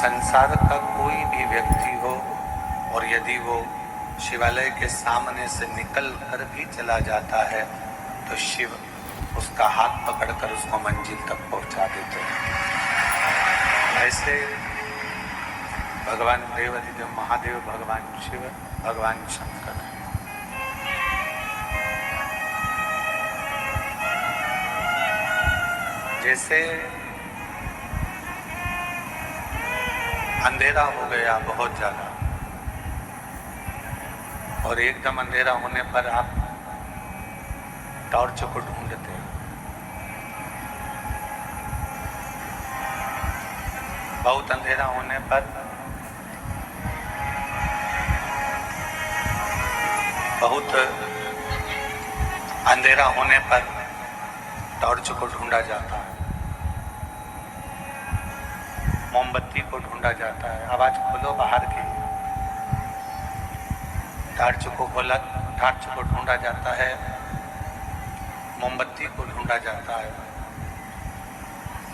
संसार का कोई भी व्यक्ति हो और यदि वो शिवालय के सामने से निकल कर भी चला जाता है तो शिव उसका हाथ पकड़कर उसको मंजिल तक पहुंचा देते हैं। ऐसे भगवान देवाधिदेव महादेव, भगवान शिव, भगवान शंकर हैं। जैसे अंधेरा हो गया बहुत ज्यादा और एकदम अंधेरा होने पर आप टॉर्च को ढूंढते हैं। बहुत अंधेरा होने पर टॉर्च को ढूंढा जाता है, मोमबत्ती को ढूंढा जाता है। आवाज खोलो बाहर की। टॉर्च को ढूंढा जाता है, मोमबत्ती को ढूंढा जाता है।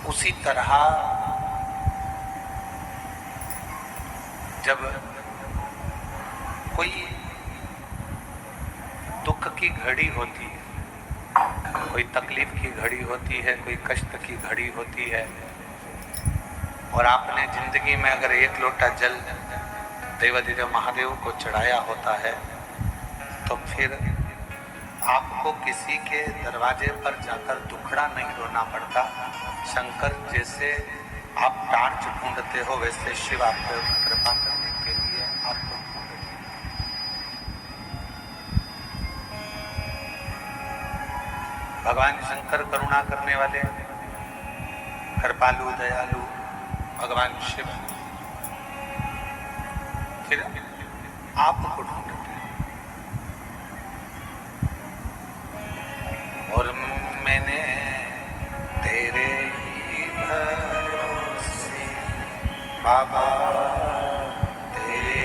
उसी तरह जब कोई दुख की घड़ी होती है, कोई तकलीफ की घड़ी होती है, कोई कष्ट की घड़ी होती है और आपने जिंदगी में अगर एक लोटा जल देवाधिदेव महादेव को चढ़ाया होता है तो फिर आपको किसी के दरवाजे पर जाकर दुखड़ा नहीं रोना पड़ता। शंकर जैसे आप टार्च ढूंढते हो वैसे शिव आपको कृपा करने के लिए आपको ढूंढते हैं। भगवान शंकर करुणा करने वाले, कृपालु, दयालु भगवान शिव फिर आपको ढूंढते हैं। और मैंने तेरे ही भरोसे बाबा, तेरे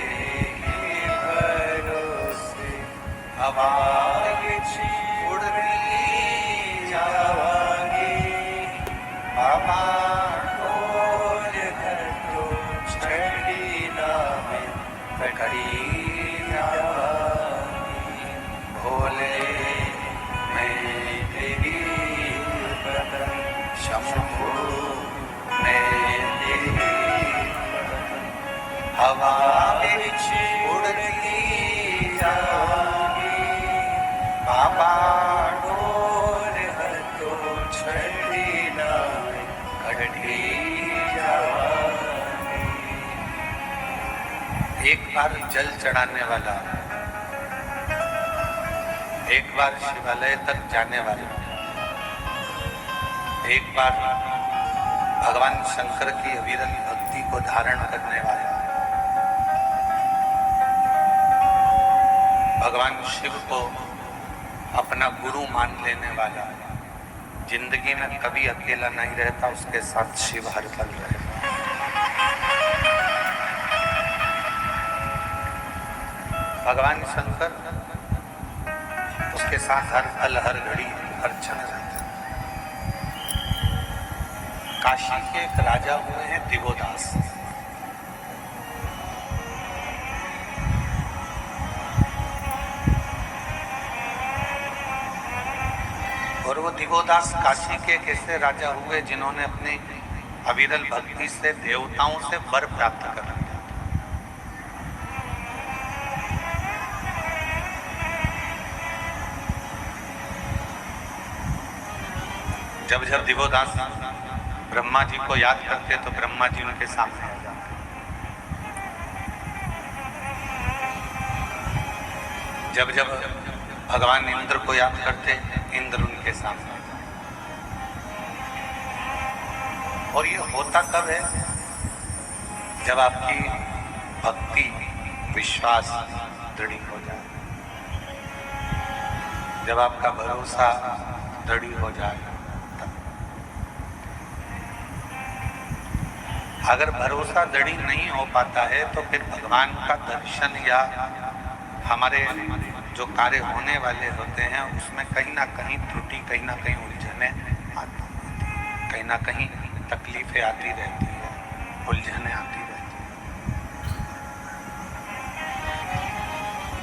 ही भरोसे हवा उड़ती जावांगी बाबा, भोले मैं तेरी शंभु मैं तेरी हवा उड़ती जाएगी बाबा, डोर हर तो छड़ी ना कटी जाएगी। एक बार जल चढ़ाने वाला, एक बार शिवालय तक जाने वाला, एक बार भगवान शंकर की अविरल भक्ति को धारण करने वाला, भगवान शिव को अपना गुरु मान लेने वाला जिंदगी में कभी अकेला नहीं रहता, उसके साथ शिव हर पल रहता। भगवान शंकर उसके साथ हर पल, हर घड़ी, हर क्षण रहते हैं। काशी के एक राजा हुए हैं दिवोदास। और वो दिवोदास काशी के एक ऐसे राजा हुए जिन्होंने अपनी अविरल भक्ति से देवताओं से वर प्राप्त कर लिया। जब जब दिवोदास ब्रह्मा जी को याद करते तो ब्रह्मा जी उनके सामने आ जाते। जब जब भगवान इंद्र को याद करते, इंद्र उनके सामने आ जाते। और ये होता कब है? जब आपकी भक्ति, विश्वास दृढ़ हो जाए, जब आपका भरोसा दृढ़ हो जाए। अगर भरोसा दृढ़ नहीं हो पाता है तो फिर भगवान का दर्शन या हमारे जो कार्य होने वाले होते हैं उसमें कहीं ना कहीं त्रुटि, कहीं ना कहीं उलझने आती रहती है, कहीं ना कहीं तकलीफें आती रहती है। उलझने आती रहती।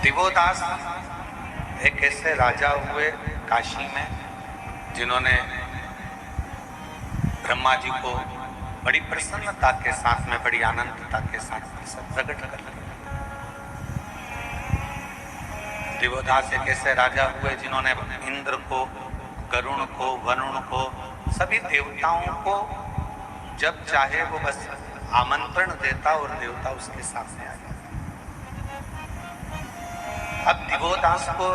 दिवोदास एक ऐसे राजा हुए काशी में जिन्होंने ब्रह्मा जी को बड़ी प्रसन्नता के साथ में, बड़ी आनंदता के साथ प्रकट कर दिया। दिवोदास एक ऐसे राजा हुए जिन्होंने इंद्र को, गरुण को, वरुण को, सभी देवताओं को जब चाहे वो बस आमंत्रण देता और देवता उसके सामने आ जाता। अब दिवोदास को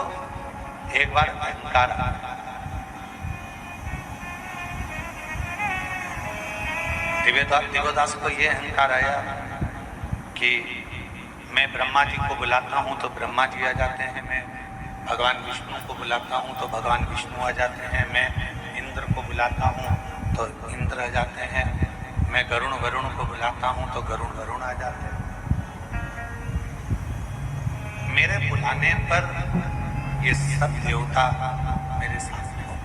एक बार अहंकार आ गया। दिवोदास को ये अहंकार आया कि मैं ब्रह्मा जी को बुलाता हूँ तो ब्रह्मा जी आ जाते हैं, मैं भगवान विष्णु को बुलाता हूँ तो भगवान विष्णु आ जाते हैं, मैं इंद्र को बुलाता हूँ तो इंद्र आ जाते हैं, मैं वरुण को बुलाता हूँ तो वरुण आ जाते हैं। मेरे बुलाने पर ये सब देवता मेरे सामने हो।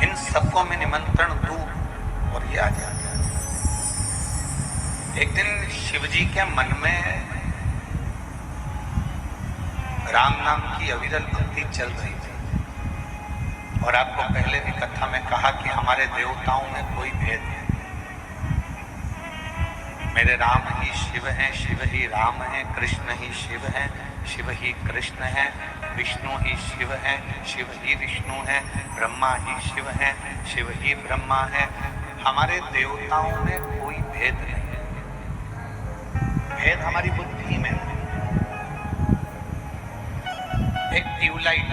इन सबको मैं निमंत्रण दूं और ये आ जाता है। एक दिन शिवजी के मन में राम नाम की अविरल भक्ति चल रही थी। और आपको पहले भी कथा में कहा कि हमारे देवताओं में कोई भेद नहीं। मेरे राम ही शिव हैं, शिव ही राम हैं, कृष्ण ही शिव हैं, शिव ही कृष्ण हैं, विष्णु ही शिव हैं, शिव ही विष्णु हैं, ब्रह्मा ही शिव हैं, शिव ही ब्रह्मा हैं। हमारे देवताओं में कोई भेद नहीं है। भेद हमारी बुद्धि में। एक ट्यूबलाइट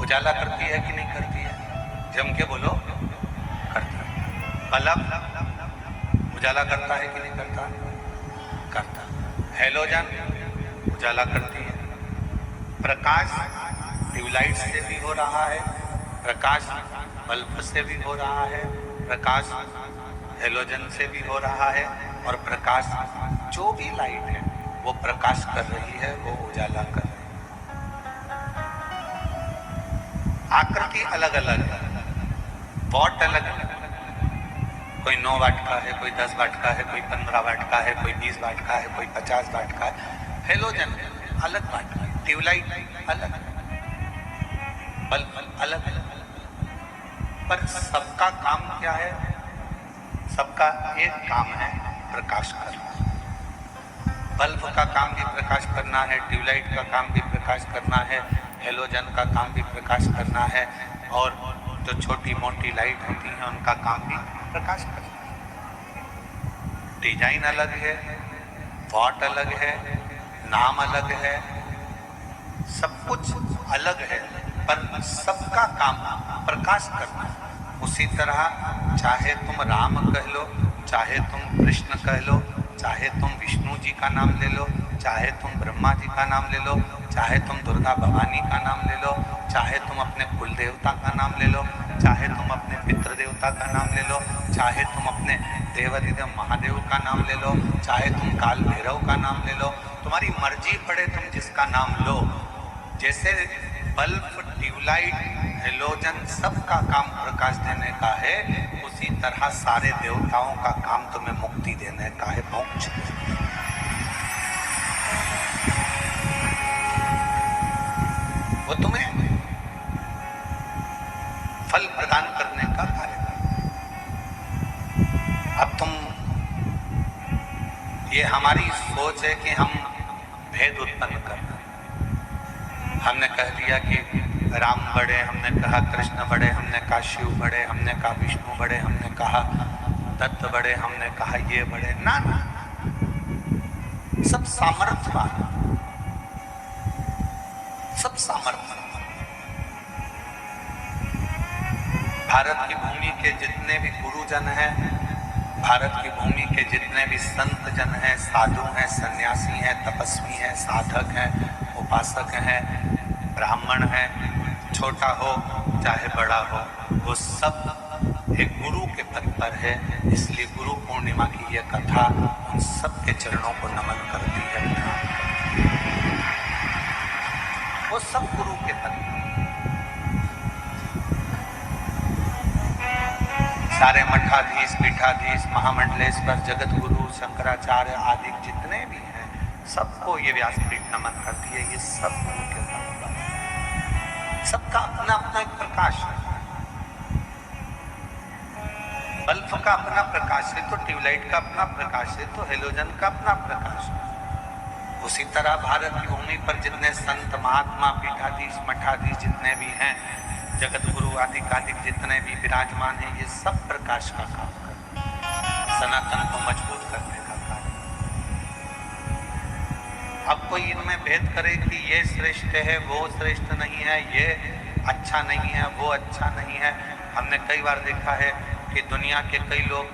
उजाला करती है कि नहीं करती है? जम के बोलो, करती है। बल्ब उजाला करता है कि नहीं करता? करता। हेलोजन उजाला करती है। प्रकाश ट्यूबलाइट से भी हो रहा है, प्रकाश बल्ब से भी हो रहा है, प्रकाश हेलोजन से भी हो रहा है, और प्रकाश जो भी लाइट है वो प्रकाश कर रही है, वो उजाला कर रही है। आकृति अलग अलग है, वॉट अलग अलग, कोई 9 वाट का है, कोई 10 वाट का है, कोई 15 वाट का है, कोई 20 वाट का है, कोई 50 वाट का है। हेलोजन अलग वाट का है, ट्यूबलाइट अलग, बल्ब अलग अलग, पर सबका काम क्या है? सबका एक काम है, प्रकाश करना। बल्ब का काम भी प्रकाश करना है, ट्यूबलाइट का काम भी प्रकाश करना है, हेलोजन का काम भी प्रकाश करना है, और जो छोटी मोटी लाइट होती हैं उनका काम भी प्रकाश करना है। डिजाइन अलग है, वॉट अलग है, नाम अलग है, सब कुछ अलग है, पर सबका काम प्रकाश करना है। उसी तरह चाहे तुम राम कह लो, चाहे तुम कृष्ण कह लो, चाहे तुम विष्णु जी का नाम ले लो, चाहे तुम ब्रह्मा जी का नाम ले लो, चाहे तुम दुर्गा भवानी का नाम ले लो, चाहे तुम अपने कुल देवता का नाम ले लो, चाहे तुम अपने पितृ देवता का नाम ले लो, चाहे तुम अपने देवाधिदेव महादेव का नाम ले लो, चाहे तुम काल भैरव का नाम ले लो, तुम्हारी मर्जी पड़े तुम जिसका नाम लो। जैसे बल्ब, ट्यूबलाइट, हेलोजन सबका काम प्रकाश देने का है, उसी तरह सारे देवताओं का काम तुम्हें मुक्ति देने का है, मोक्ष। वो तुम्हें फल प्रदान करने का कार्य है। अब तुम, ये हमारी सोच है कि हम भेद उत्पन्न कर रहे हैं। हमने कह दिया कि राम बड़े, हमने कहा कृष्ण बड़े, हमने कहा शिव बड़े, हमने कहा विष्णु बड़े, हमने कहा दत्त बड़े, हमने कहा ये बड़े। ना ना, सब सामर्थ्यवान, सब सामर्थ्य। भारत की भूमि के जितने भी गुरुजन हैं, भारत की भूमि के जितने भी संत जन हैं, साधु हैं, सन्यासी हैं, तपस्वी हैं, साधक हैं, उपासक हैं, ब्राह्मण हैं, छोटा हो चाहे बड़ा हो, वो सब एक गुरु के पद पर है। इसलिए गुरु पूर्णिमा की यह कथा उन सब के चरणों को नमन करती है। वो सब गुरु के पद पर। सारे मठाधीश, पीठाधीश, महामंडलेश्वर, जगत गुरु, शंकराचार्य आदि जितने भी हैं, सबको ये व्यासपीठ नमन करती है। ये सब गुरु के अनुग्रह, सबका अपना अपना एक प्रकाश है। बल्ब का अपना प्रकाश है तो ट्यूबलाइट का अपना प्रकाश है, तो हेलोजन का अपना प्रकाश है। उसी तरह भारत की भूमि पर जितने संत, महात्मा, पीठाधीश, मठाधीश जितने भी हैं, जगत गुरु आदि कादिक जितने भी विराजमान हैं, ये सब प्रकाश का काम करते हैं, सनातन को मजबूत करने का कार्य। अब कोई इनमें भेद करे कि ये श्रेष्ठ है, वो श्रेष्ठ नहीं है, ये अच्छा नहीं है, वो अच्छा नहीं है। हमने कई बार देखा है कि दुनिया के कई लोग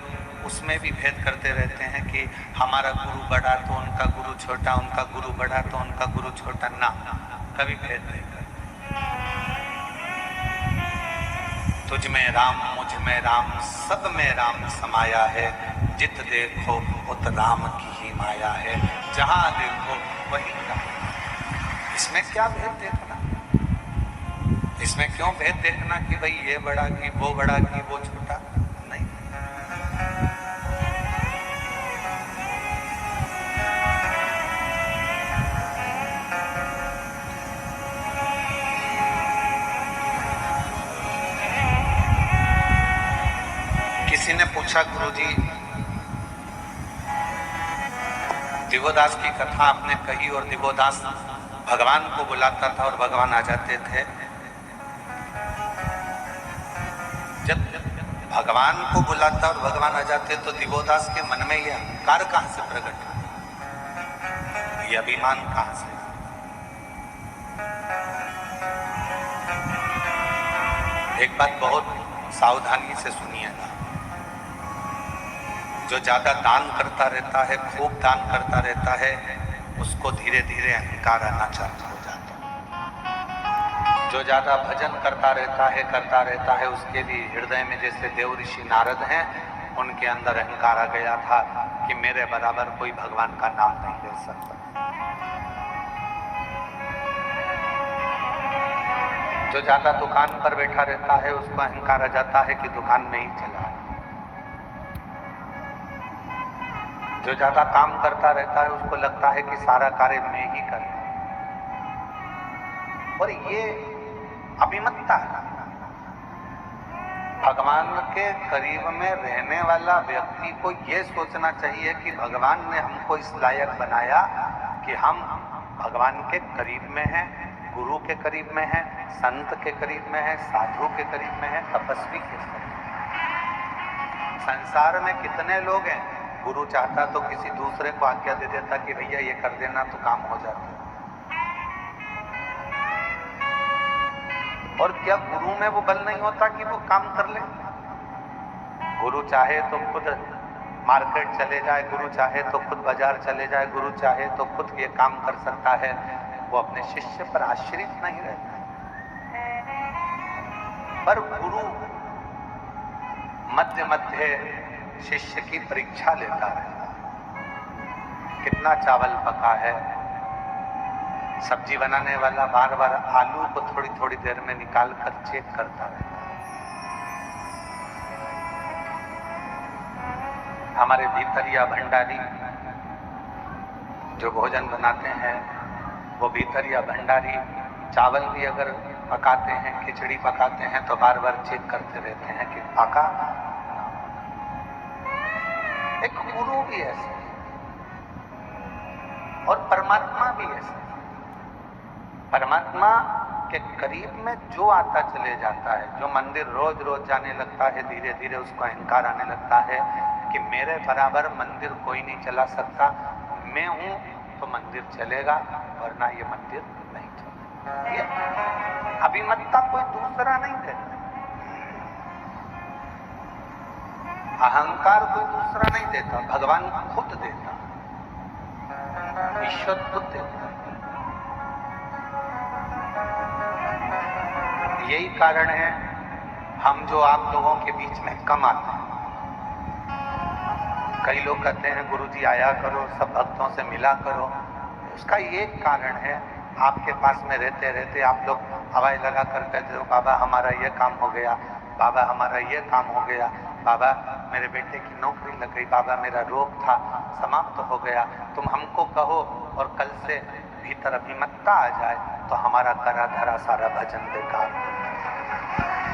उसमें भी भेद करते रहते हैं कि हमारा गुरु बड़ा तो उनका गुरु छोटा, उनका गुरु बड़ा तो उनका गुरु छोटा। ना, कभी भेद नहीं करते। तुझ में राम, मुझ में राम, सब में राम समाया है। जित देखो उत राम की ही माया है। जहां देखो वही राम। इसमें क्या भेद देखना? इसमें क्यों भेद देखना कि भाई ये बड़ा कि वो बड़ा कि वो छोटा? नहीं। किसी ने पूछा, गुरुजी दिवोदास की कथा आपने कही और दिवोदास भगवान को बुलाता था और भगवान आ जाते थे। जब भगवान को बुलाता और भगवान आ जाते तो दिवोदास के मन में यह अहंकार कहां से प्रकट हुआ, यह अभिमान कहां से? एक बात बहुत सावधानी से सुनिएगा। जो ज्यादा दान करता रहता है, खूब दान करता रहता है, उसको धीरे धीरे अहंकार आना चालू हो जाता है। जो ज्यादा भजन करता रहता है, उसके भी हृदय में जैसे देव ऋषि नारद हैं, उनके अंदर अहंकार आ गया था कि मेरे बराबर कोई भगवान का नाम नहीं ले सकता। जो ज्यादा दुकान पर बैठा रहता है, उसको अहंकार आ जाता है कि दुकान में ही चला। जो ज्यादा काम करता रहता है, उसको लगता है कि सारा कार्य मैं ही कर रहा हूं। और ये अभिमतता है। भगवान के करीब में रहने वाला व्यक्ति को ये सोचना चाहिए कि भगवान ने हमको इस लायक बनाया कि हम भगवान के करीब में हैं, गुरु के करीब में हैं, संत के करीब में हैं, साधु के करीब में हैं, तपस्वी के करीब। संसार में कितने लोग हैं, गुरु चाहता तो किसी दूसरे को आज्ञा दे देता कि भैया ये कर देना तो काम हो जाता। और क्या गुरु में वो बल नहीं होता कि वो काम कर ले? गुरु चाहे तो खुद मार्केट चले जाए, गुरु चाहे तो खुद बाजार चले जाए, गुरु चाहे तो खुद ये काम कर सकता है। वो अपने शिष्य पर आश्रित नहीं रहता। पर गुरु मध्य मध्य शिष्य की परीक्षा लेता है। कितना चावल पका है? सब्जी बनाने वाला बार बार आलू को थोड़ी थोड़ी देर में निकाल कर चेक करता रहता है। हमारे भीतरिया भंडारी जो भोजन बनाते हैं, वो भीतरिया भंडारी चावल भी अगर पकाते हैं, खिचड़ी पकाते हैं, तो बार बार चेक करते रहते हैं कि पका। एक गुरु भी ऐसे और परमात्मा भी ऐसे। परमात्मा के करीब में जो आता चले जाता है, जो मंदिर रोज रोज जाने लगता है, धीरे धीरे उसको अहंकार आने लगता है कि मेरे बराबर मंदिर कोई नहीं चला सकता। मैं हूं तो मंदिर चलेगा, वरना ये मंदिर नहीं चलेगा। ये अभिमतता कोई दूसरा नहीं देता। अहंकार कोई दूसरा नहीं देता, भगवान खुद देता, ईश्वर खुद देता। यही कारण है हम जो आप लोगों के बीच में कम आते हैं। कई लोग कहते हैं गुरुजी आया करो, सब भक्तों से मिला करो। उसका ये कारण है, आपके पास में रहते रहते आप लोग हवाई लगा कर कहते हो बाबा हमारा ये काम हो गया, बाबा हमारा ये काम हो गया। बाबा मेरे बेटे की नौकरी लग गई, बाबा मेरा रोग था समाप्त हो गया, तुम हमको कहो और कल से भीतर अभिमतता आ जाए तो हमारा करा धरा सारा भजन बेकार हो।